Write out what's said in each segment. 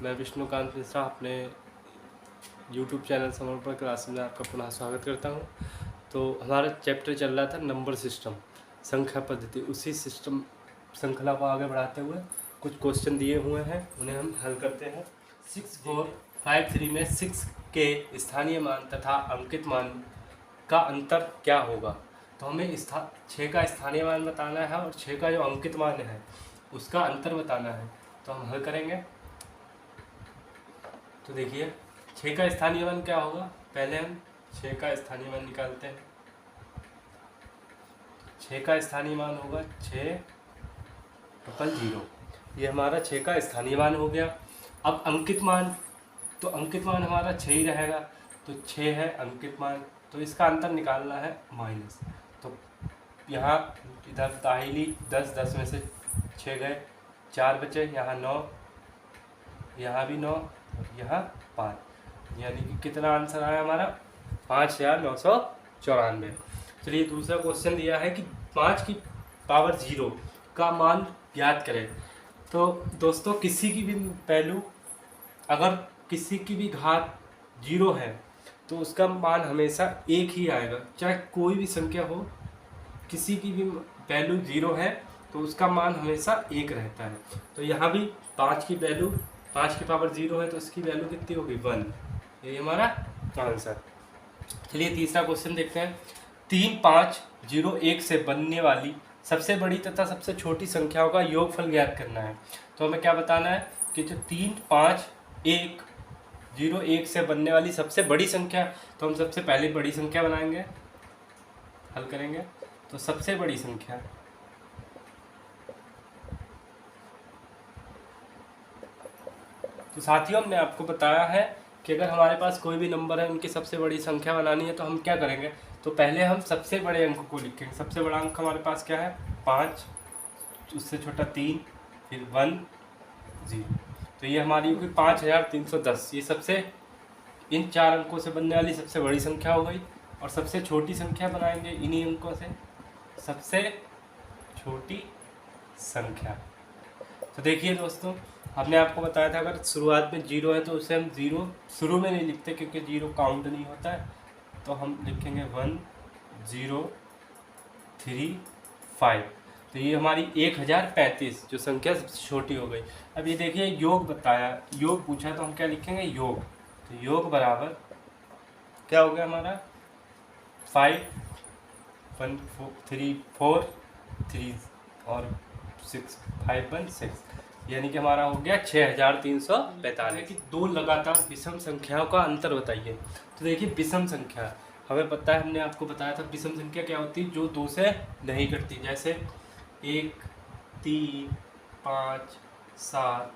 मैं विष्णुकांत मिश्रा अपने YouTube channel समर्पण क्लास में आपका पुनः स्वागत करता हूं। तो हमारा चैप्टर चल रहा था नंबर सिस्टम, संख्या पद्धति। उसी सिस्टम श्रृंखला को आगे बढ़ाते हुए कुछ क्वेश्चन दिए हुए हैं, उन्हें हम हल करते हैं। 6453 में 6 के स्थानीय मान तथा अंकित मान का अंतर क्या होगा। तो हमें 6 का स्थानीय मान बताना है और 6 का जो अंकित मान है उसका अंतर बताना है। तो हम हल करेंगे। तो देखिए 6 का स्थानीय मान क्या होगा। पहले हम 6 का स्थानीय मान निकालते हैं। 6 का स्थानीय मान होगा 600। ये हमारा 6 का स्थानीय मान हो गया। अब अंकित मान, तो अंकित मान हमारा 6 ही रहेगा। तो 6 है अंकित मान, तो इसका अंतर निकालना है माइनस। तो यहाँ इधर दाहिनी 10, 10 में से 6 गए, 4 बचे, यहाँ 9, यहाँ भी 9, यहाँ 5, यानी कि कितना आंसर आया हमारा 5994। चलिए दूसरा क्वेश्चन दिया है कि 5 की पावर 0 का मान ज्ञात करें। तो दोस्तों किसी की भी वैल्यू, अगर किसी की भी घात 0 है तो उसका मान हमेशा 1 ही आएगा, चाहे कोई भी संख्या हो। किसी की भी वैल्यू 0 है तो उसका मान हमेशा 1 रहता है। तो यहाँ भी 5 की वैल्यू, 5 की पावर 0 है तो इसकी वैल्यू कितनी होगी 1। यही हमारा आंसर। चलिए तीसरा क्वेश्चन देखते हैं। 3, 5, 0, 1 से बनने वाली सबसे बड़ी तथा सबसे छोटी संख्याओं का योगफल ज्ञात करना है। तो हमें क्या बताना है कि जो 3, 5, 1, 0, 1 से बनने वाली सबसे बड़ी संख्या, तो हम सबसे पहले बड़ी संख्या बनाएंगे, हल करेंगे। तो सबसे बड़ी संख्या, तो साथियों हमने आपको बताया है कि अगर हमारे पास कोई भी नंबर है उनकी सबसे बड़ी संख्या बनानी है तो हम क्या करेंगे। तो पहले हम सबसे बड़े अंक को लिखेंगे। सबसे बड़ा अंक हमारे पास क्या है 5, उससे छोटा 3, फिर 1, 0। तो ये हमारी होगी 5310। ये सबसे, इन 4 अंकों से बनने वाली सबसे बड़ी संख्या हो गई। और सबसे छोटी संख्या बनाएंगे इन्हीं अंकों से, सबसे छोटी संख्या। तो देखिए दोस्तों, हमने आपको बताया था अगर शुरुआत में 0 है तो उसे हम 0 शुरू में नहीं लिखते क्योंकि 0 काउंट नहीं होता है। तो हम लिखेंगे 1, 0, 3, 5। तो ये हमारी 1035 जो संख्या सबसे छोटी हो गई। अब ये देखिए योग बताया, योग पूछा तो हम क्या लिखेंगे योग। तो योग बराबर क्या हो गया हमारा 5, 1, 3, 4, 3 और 6, 5, 1, 6, यानी कि हमारा हो गया 6345। कि दो लगातार विषम संख्याओं का अंतर बताइए। तो देखिए विषम संख्या हमें पता है, हमने आपको बताया था विषम संख्या क्या होती है, जो 2 से नहीं कटती। जैसे 1, 3, 5, 7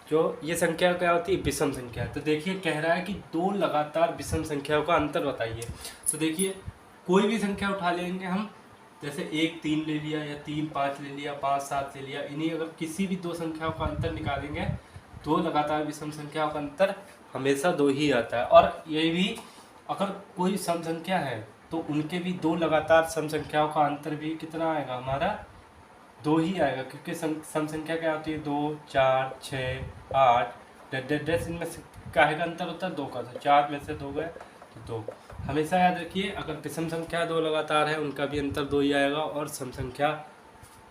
जो ये संख्या क्या होती है विषम संख्या। तो देखिए कह रहा है कि 2 लगातार विषम संख्याओं का अंतर बताइए। तो देखिए कोई भी संख्या उठा लेंगे हम, जैसे 1, 3 ले लिया, या 3, 5 ले लिया, 5, 7 ले लिया। इन्हीं अगर किसी भी 2 संख्याओं का अंतर निकालेंगे, 2 लगातार विषम संख्याओं का अंतर हमेशा 2 ही आता है। और ये भी अगर कोई सम संख्या है तो उनके भी 2 लगातार सम संख्याओं का अंतर भी कितना आएगा हमारा 2 ही आएगा, क्योंकि सम संख्या क्या होती है 2, 4, 6, 8 इनमें से काहे का अंतर होता है 2 का। तो 4 में से 2 गए तो 2। हमेशा याद रखिए अगर विषम संख्या 2 लगातार है उनका भी अंतर 2 ही आएगा, और सम संख्या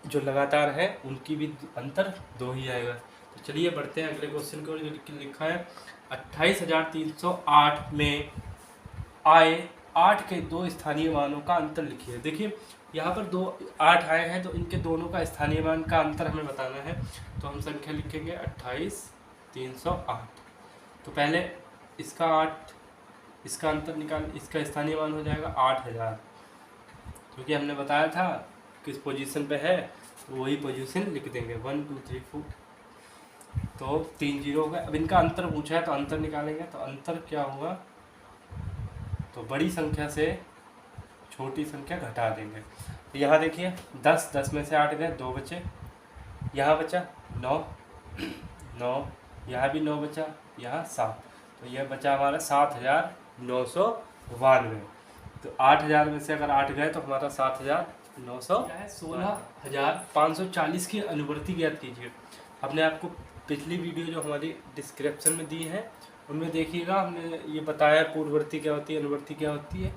जो लगातार है उनकी भी अंतर 2 ही आएगा। तो चलिए बढ़ते हैं अगले क्वेश्चन को। लिखा है 28308 में आए 8 के 2 स्थानीय मानों का अंतर लिखिए। देखिए यहाँ पर 2 8 आए हैं तो इनके दोनों का स्थानीय मान का अंतर हमें बताना है। तो हम संख्या लिखेंगे 28308। तो पहले इसका 8, इसका अंतर निकाल, इसका स्थानीय मान हो जाएगा 8000, क्योंकि हमने बताया था किस पोजीशन पे है तो वही पोजीशन लिख देंगे। 1, 2, 3, 4, तो 3 0 हो गए। अब इनका अंतर पूछा है तो अंतर निकालेंगे। तो अंतर क्या होगा, तो बड़ी संख्या से छोटी संख्या घटा देंगे। तो यहाँ देखिए 10, 10 में से 8 गए, 2 बचे, यहाँ बचा 9, 9, यहाँ भी 9 बचा, यहाँ 7। तो यह बचा हमारा 7992। तो 8000 में से अगर 8 गए तो हमारा 7900 16,540 की अनुवर्ती ज्ञात कीजिए। हमने आपको पिछली वीडियो जो हमारी डिस्क्रिप्शन में दी है उनमें देखिएगा, हमने ये बताया पूर्ववर्ती क्या होती है, अनुवर्ती क्या होती है।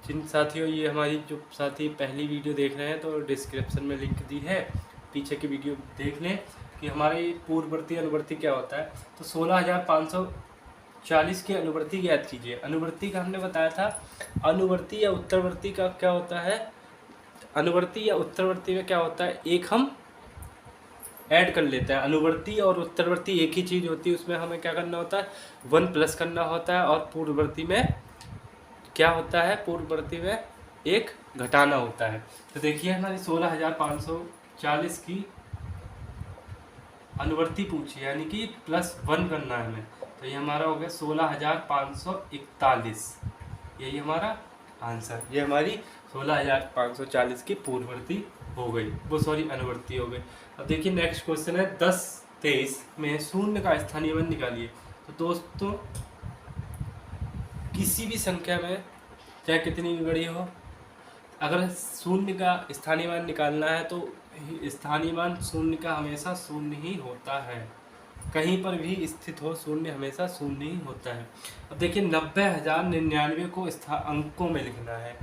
जिन साथियों ये हमारी जो साथी पहली वीडियो देख रहे हैं तो डिस्क्रिप्शन में लिंक दी है, पीछे की वीडियो देख लें कि हमारे पूर्ववर्ती अनुवर्ती क्या होता है। तो 16,540 के अनुवर्ती ज्ञात कीजिए। अनुवर्ती का हमने बताया था, अनुवर्ती या उत्तरवर्ती का क्या होता है, अनुवर्ती या उत्तरवर्ती में क्या होता है, एक हम ऐड कर लेते हैं। अनुवर्ती और उत्तरवर्ती एक ही चीज़ होती है, उसमें हमें क्या करना होता है, 1 प्लस करना होता है। और पूर्ववर्ती में क्या होता है, पूर्ववर्ती में एक घटाना होता है। तो देखिए हमारी 16,540 की अनुवर्ती पूछी, यानी कि +1 करना है हमें। तो ये हमारा हो गया 16,541, यही हमारा आंसर। ये हमारी 16,540 की पूर्ववर्ती हो गई, वो सॉरी अनुवर्ती हो गई। अब देखिए नेक्स्ट क्वेश्चन है 10, 23 में शून्य का स्थानीय मान निकालिए। तो दोस्तों किसी भी संख्या में चाहे कितनी भी बड़ी हो, अगर शून्य का स्थानीय मान निकालना है तो स्थानीय मान शून्य का हमेशा शून्य ही होता है। कहीं पर भी स्थित हो शून्य हमेशा शून्य ही होता है। अब देखिए 90,099 को अंकों में लिखना है।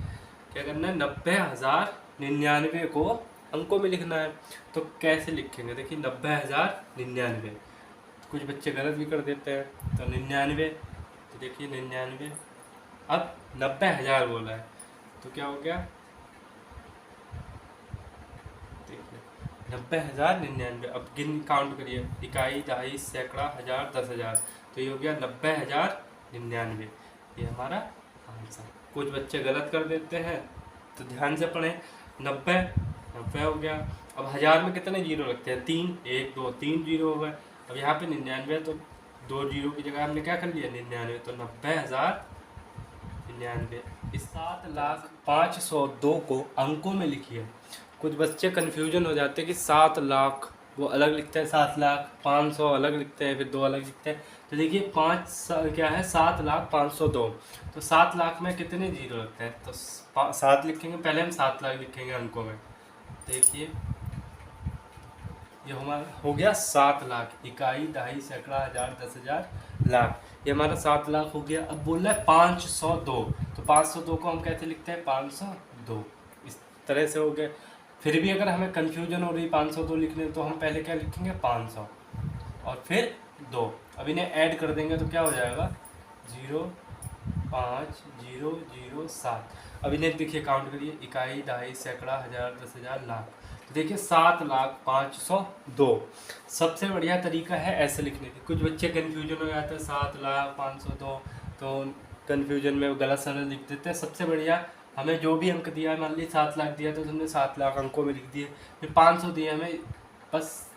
क्या करना है, 90,099 को अंकों में लिखना है। तो कैसे लिखेंगे, देखिए 90,099, कुछ बच्चे गलत भी कर देते हैं। तो 99, तो देखिए 99, अब 90,000 बोला है तो क्या हो गया, 90,099। अब गिन काउंट करिए, इकाई, दहाई, सैकड़ा, हजार, 10,000। तो ये हो गया 90,099, ये हमारा आंसर। कुछ बच्चे गलत कर देते हैं तो ध्यान से पढ़ें। 90 हो गया। अब हजार में कितने जीरो लगते हैं, 3, 1, 2, 3 जीरो हो गए। अब यहाँ पे 99, तो 2 जीरो की जगह हमने क्या कर लिया, 99। तो 90,099। इस 7,05,102 को अंकों में लिखिए। कुछ बच्चे कन्फ्यूजन हो जाते हैं कि 7 लाख वो अलग लिखते हैं, 7,05,100 अलग लिखते हैं, फिर 2 अलग लिखते हैं। तो देखिए 5 क्या है, 7,05,102। तो 7 लाख में कितने जीरो लगते हैं, तो 7 लिखेंगे, पहले हम 7 लाख लिखेंगे अंकों में। देखिए ये हमारा हो गया 7 लाख, इकाई, दहाई, सैकड़ा, हजार, 10,000, लाख। ये हमारा 7 लाख हो गया। अब बोल रहा है 502, तो 502 को हम कैसे लिखते हैं, 502, इस तरह से हो गए। फिर भी अगर हमें कन्फ्यूजन हो रही 502 लिखने, तो हम पहले क्या लिखेंगे, 500 और फिर 2। अब इन्हें ऐड कर देंगे तो क्या हो जाएगा, 0,5,0,0,7। अब इन्हें देखिए काउंट करिए, इकाई, दहाई, सैकड़ा, हजार, 10,000, लाख। तो देखिए 7,05,102 सबसे बढ़िया तरीका है ऐसे लिखने की। कुछ बच्चे कन्फ्यूजन हो जाते हैं 7,05,102, तो कन्फ्यूजन में गलत सरल लिख देते हैं। सबसे बढ़िया, हमें जो भी अंक दिया है, मान लीजिए 7 लाख दिया तो हमने 7 लाख अंकों में लिख दिए। फिर 500 दिए, हमें बस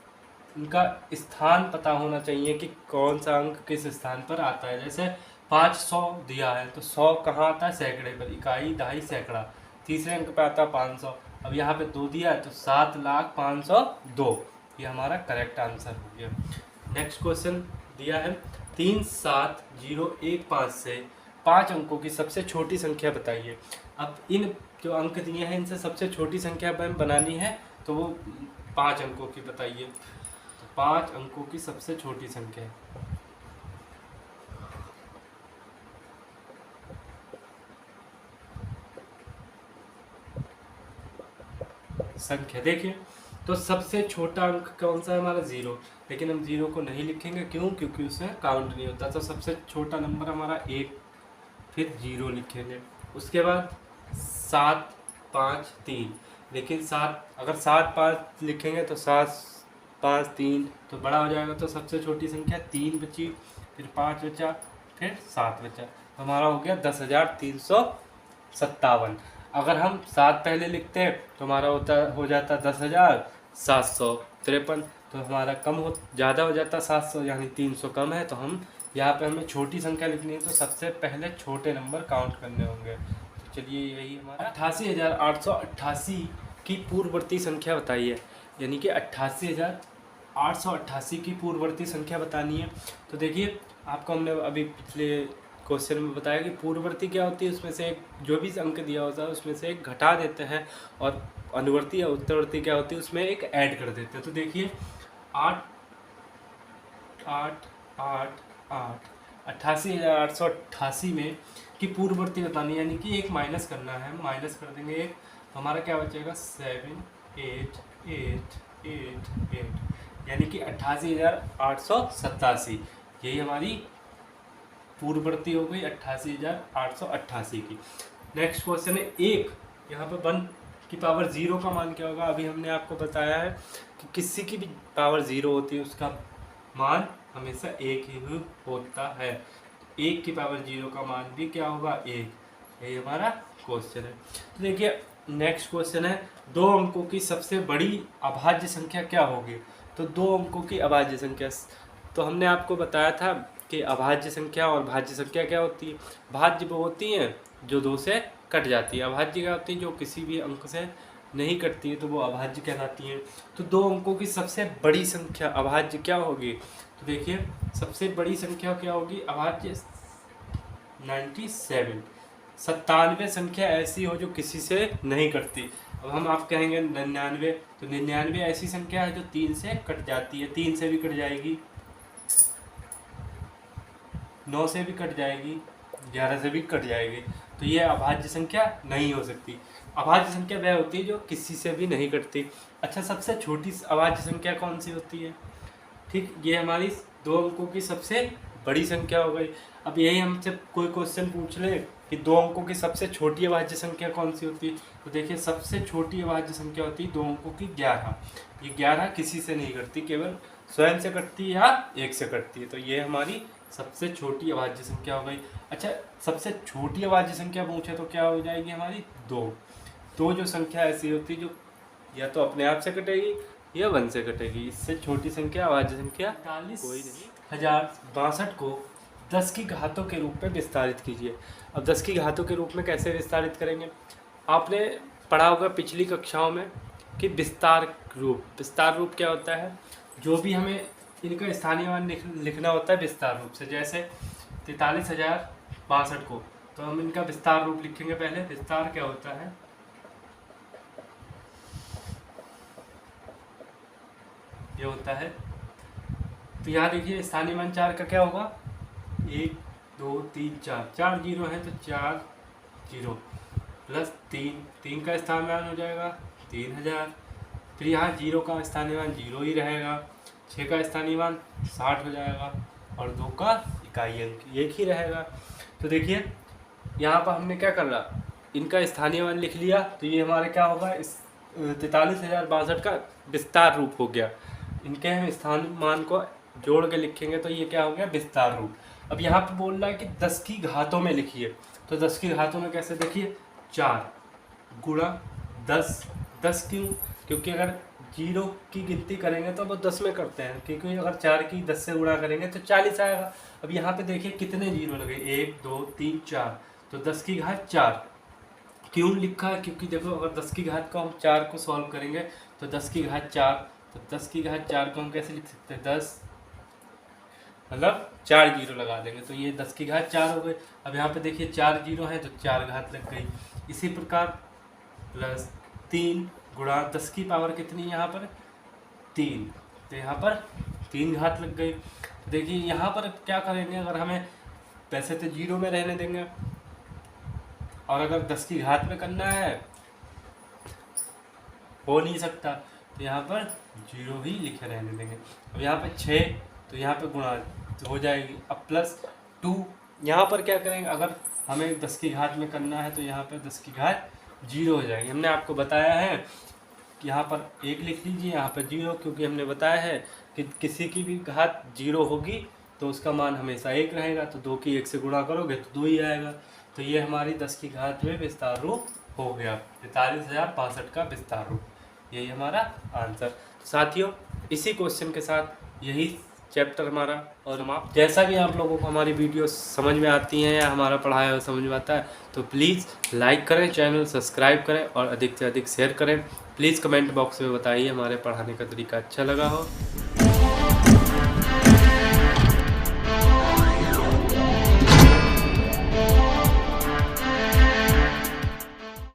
उनका स्थान पता होना चाहिए कि कौन सा अंक किस स्थान पर आता है। जैसे 500 दिया है तो 100 कहाँ आता है, सैकड़े पर, इकाई, दहाई, सैकड़ा, तीसरे अंक पे आता है 500। अब यहाँ पे 2 दिया है तो 7,05,102, ये हमारा करेक्ट आंसर हो गया। नेक्स्ट क्वेश्चन दिया है 3,7,0,1,5 से 5 अंकों की सबसे छोटी संख्या बताइए। अब इन जो अंक दिए हैं इनसे सबसे छोटी संख्या बनानी है, तो वो 5 अंकों की बताइए। तो 5 अंकों की सबसे छोटी संख्या देखिए, तो सबसे छोटा अंक कौन सा है हमारा, 0। लेकिन हम 0 को नहीं लिखेंगे, क्यों, क्योंकि उसमें काउंट नहीं होता। तो सबसे छोटा नंबर हमारा 1, फिर 0 लिखेंगे। उसके बाद 7, 5, 3। लेकिन 7, अगर 7, 5 लिखेंगे तो 7, 5, 3 तो बड़ा हो जाएगा। तो सबसे छोटी संख्या 3 बची, फिर 5 बचा, फिर 7 बचा। तो हमारा हो गया 10,357। अगर हम 7 पहले लिखते हैं तो हमारा हो जाता 10,753। तो हमारा ज़्यादा हो जाता 700, यानी 300 कम है। तो हम यहाँ पे हमें छोटी संख्या लिखनी है, तो सबसे पहले छोटे नंबर काउंट करने होंगे। तो चलिए यही हमारा 88,888 की पूर्ववर्ती संख्या बताइए, यानी कि 88,888 की पूर्ववर्ती संख्या बतानी है। तो देखिए आपको हमने अभी पिछले क्वेश्चन में बताया कि पूर्ववर्ती क्या होती है, उसमें से एक जो भी अंक दिया होता है उसमें से एक घटा देते हैं, और अनुवर्ती या उत्तरवर्ती क्या होती है, उसमें एक ऐड कर देते हैं। तो देखिए 8 8 8 88,888 में की पूर्ववर्ती बतानी, यानी कि एक माइनस करना है। हम माइनस कर देंगे एक, तो हमारा क्या बचेगा 7 8 8 8 8, यानी कि 88,887। यही हमारी पूर्ववर्ती हो गई 88,888 की। नेक्स्ट क्वेश्चन है एक, यहाँ पे 1 की पावर 0 का मान क्या होगा। अभी हमने आपको बताया है कि किसी की भी पावर 0 होती है उसका मान हमेशा एक ही होता है। 1 की पावर 0 का मान भी क्या होगा 1। यही हमारा क्वेश्चन है। तो देखिए नेक्स्ट क्वेश्चन है 2 अंकों की सबसे बड़ी अभाज्य संख्या क्या होगी। तो 2 अंकों की अभाज्य संख्या, तो हमने आपको बताया था कि अभाज्य संख्या और भाज्य संख्या क्या होती है। भाज्य वो होती हैं जो 2 से कट जाती है, अभाज्य क्या होती है जो किसी भी अंक से नहीं कटती है, तो वो अभाज्य कहलाती हैं। तो 2 अंकों की सबसे बड़ी संख्या अभाज्य क्या होगी। तो देखिए सबसे बड़ी संख्या क्या होगी अभाज्य 97। 97 संख्या ऐसी हो जो किसी से नहीं कटती। अब हम आप कहेंगे 99, तो 99 ऐसी संख्या है जो 3 से कट जाती है, 3 से भी कट जाएगी, 9 से भी कट जाएगी, 11 से भी कट जाएगी। तो ये अभाज्य संख्या नहीं हो सकती। अभाज्य संख्या वह होती है जो किसी से भी नहीं कटती। अच्छा, सबसे छोटी अभाज्य संख्या कौन सी होती है। ठीक, ये हमारी 2 अंकों की सबसे बड़ी संख्या हो गई। अब यही हमसे कोई क्वेश्चन पूछ ले कि 2 अंकों की सबसे छोटी अभाज्य संख्या कौन सी होती है। तो देखिए सबसे छोटी अभाज्य संख्या होती है 2 अंकों की 11। ये 11 किसी से नहीं कटती, केवल स्वयं से कटती है या 1 से कटती है। तो ये हमारी सबसे छोटी अभाज्य संख्या हो गई। अच्छा, सबसे छोटी अभाज्य संख्या पूछे तो क्या हो जाएगी हमारी 2। तो जो संख्या ऐसी होती है जो या तो अपने आप से कटेगी या 1 से कटेगी। इससे छोटी संख्या अभाज्य संख्या 40,062 को 10 की घातों के रूप में विस्तारित कीजिए। अब 10 की घातों के रूप में कैसे विस्तारित करेंगे। आपने पढ़ा होगा पिछली कक्षाओं में कि विस्तार रूप क्या होता है। जो भी हमें इनका स्थानीय मान लिखना होता है विस्तार रूप से, जैसे 43,062 को, तो हम इनका विस्तार रूप लिखेंगे। पहले विस्तार क्या होता है, ये होता है, तो यहाँ देखिए स्थानीय मान 4 का क्या होगा 1 2 3 4, 4 जीरो है तो 4 जीरो प्लस 3 का स्थानीय मान हो जाएगा 3000। फिर यहाँ 0 का स्थानीय मान 0 ही रहेगा, 6 का स्थानीय मान 60 हो जाएगा और 2 का इकाई अंक 1 ही रहेगा। तो देखिए यहाँ पर हमने क्या कर रहा, इनका स्थानीय मान लिख लिया, तो ये हमारा क्या होगा 43,062 का विस्तार रूप हो गया। इनके हम स्थानीय मान को जोड़ के लिखेंगे तो ये क्या हो गया विस्तार रूप। अब यहाँ पे बोल रहा है कि 10 की घातों में लिखिए, तो 10 की घातों में कैसे देखिए 4 गुणा 10। 10 क्यों, क्योंकि अगर 0 की गिनती करेंगे तो वो 10 में करते हैं, क्योंकि अगर 4 की 10 से गुणा करेंगे तो 40 आएगा। अब यहाँ पे देखिए कितने 0 लगे 1 2 3 4, तो 10 की घात 4 क्यों लिखा है, क्योंकि देखो अगर 10 की घात को हम 4 को सॉल्व करेंगे तो 10 की घात 4, तो 10 की घात 4 को हम कैसे लिख सकते हैं 10 मतलब 4 जीरो लगा देंगे, तो ये 10 की घात 4 हो गई। अब यहाँ पे देखिए 4 जीरो है तो 4 घात लग गई। इसी प्रकार प्लस 3 गुणा 10 की पावर कितनी यहाँ पर 3, तो यहाँ पर 3 घात लग गई। तो देखिए यहाँ पर क्या करेंगे, अगर हमें वैसे तो 0 में रहने देंगे और अगर 10 की घात में करना है हो नहीं सकता, तो यहाँ पर 0 ही लिखे रहने देंगे। अब यहाँ पे 6, तो यहाँ पे गुणा हो जाएगी। अब प्लस 2 यहाँ पर क्या करेंगे, अगर हमें 10 की घात में करना है तो यहाँ पर 10 की घात 0 हो जाएगी। हमने आपको बताया है कि यहाँ पर 1 लिख लीजिए, यहाँ पर 0, क्योंकि हमने बताया है कि किसी की भी घात 0 होगी तो उसका मान हमेशा 1 रहेगा, तो 2 की 1 से गुणा करोगे तो 2 ही आएगा। तो ये हमारी 10 की घात में विस्तार रूप हो गया 43,062 का विस्तार रूप। यही हमारा आंसर। तो साथियों इसी क्वेश्चन के साथ यही चैप्टर हमारा और समाप्त। जैसा कि आप लोगों को हमारी वीडियो समझ में आती हैं या हमारा पढ़ाया हुआ समझ में आता है तो प्लीज़ लाइक करें, चैनल सब्सक्राइब करें और अधिक से अधिक शेयर करें। प्लीज़ कमेंट बॉक्स में बताइए हमारे पढ़ाने का तरीका अच्छा लगा हो।